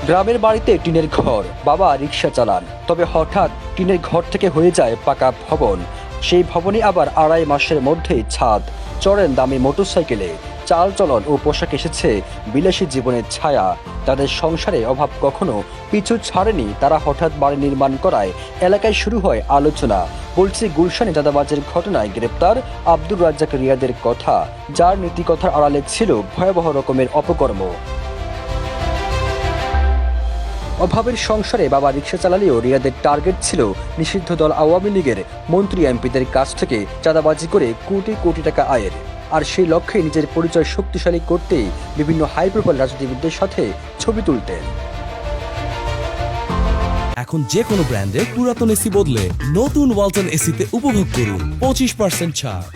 গ্রামের বাড়িতে টিনের ঘর, বাবা রিক্সা চালান, তবে হঠাৎ টিনের ঘর থেকে হয়ে যায় পাকা ভবন। সেই ভবনে আবার 2.5 মাসের মধ্যেই ছাদ, চড়েন দামি মোটরসাইকেলে, চাল চলন ও পোশাক এসেছে বিলাসী জীবনের ছায়া। তাদের সংসারে অভাব কখনো পিছু ছাড়েনি। তারা হঠাৎ বাড়ি নির্মাণ করায় এলাকায় শুরু হয় আলোচনা। বলছি গুলশানে চাঁদাবাজের ঘটনায় গ্রেপ্তার আব্দুর রাজ্জাক রিয়াদের কথা, যার নীতিকথার আড়ালে ছিল ভয়াবহ রকমের অপকর্ম। অভাবের সংসারে বাবা রিক্সা চালালেও রিয়াদের টার্গেট ছিল নিষিদ্ধ দল আওয়ামী লীগের মন্ত্রী এমপিদের কাছ থেকে চাঁদাবাজি করে কোটি কোটি টাকা আয়ের। আর সেই লক্ষ্যে নিজের পরিচয় শক্তিশালী করতেই বিভিন্ন হাই প্রোফাইল রাজনীতিবিদদের সাথে ছবি তুলতেন। এখন যে কোনো ব্র্যান্ডের পুরাতন এসি বদলে নতুন ওয়ালটন এসিতে উপভোগ করুন 25% ছাড়।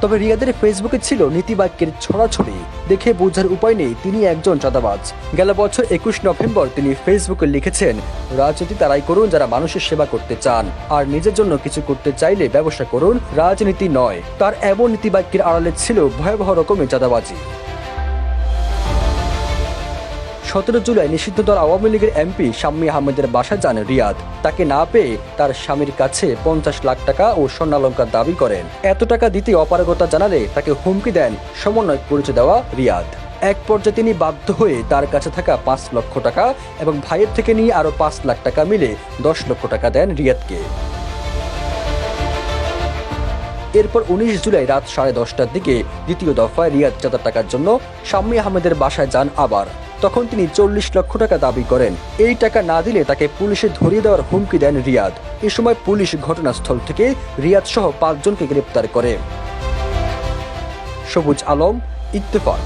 তবে রিয়াদের ফেসবুকে ছিল নীতিবাক্যের ছড়াছড়ি। দেখে বোঝার উপায় নেই তিনি একজন চাঁদাবাজ। গেল বছর 21 নভেম্বর তিনি ফেসবুকে লিখেছেন, রাজনীতি তারাই করুন যারা মানুষের সেবা করতে চান, আর নিজের জন্য কিছু করতে চাইলে ব্যবসা করুন, রাজনীতি নয়। তার এমন নীতিবাক্যের আড়ালে ছিল ভয়াবহ রকমের চাঁদাবাজি। 17 জুলাই নিষিদ্ধ দল আওয়ামী লীগের এমপি শাম্মী আহমেদের বাসায় যান রিয়াদ। তাকে না পেয়ে তার স্বামীর কাছে 50 লাখ টাকা ও স্বর্ণালংকার দাবি করেন। এত টাকা দিতে অপারগতা জানালে তাকে হুমকি দেন সমন্বয়ক পরিচয় দেওয়া রিয়াদ। এক পর্যায়ে তিনি বাধ্য হয়ে তার কাছে থাকা 5 লক্ষ টাকা এবং ভাইয়ের থেকে নিয়ে আরো 5 লাখ টাকা মিলে 10 লক্ষ টাকা দেন রিয়াদকে। এরপর 19 জুলাই রাত 10:30টার দিকে দ্বিতীয় দফায় রিয়াদ চাঁদার টাকার জন্য শাম্মী আহমেদের বাসায় যান আবার। তখন তিনি 40 লক্ষ টাকা দাবি করেন। এই টাকা না দিলে তাকে পুলিশে ধরিয়ে দেওয়ার হুমকি দেন রিয়াদ। এ সময় পুলিশ ঘটনাস্থল থেকে রিয়াদ সহ 5 জনকে গ্রেপ্তার করে। সবুজ আলম, ইত্তেফাক।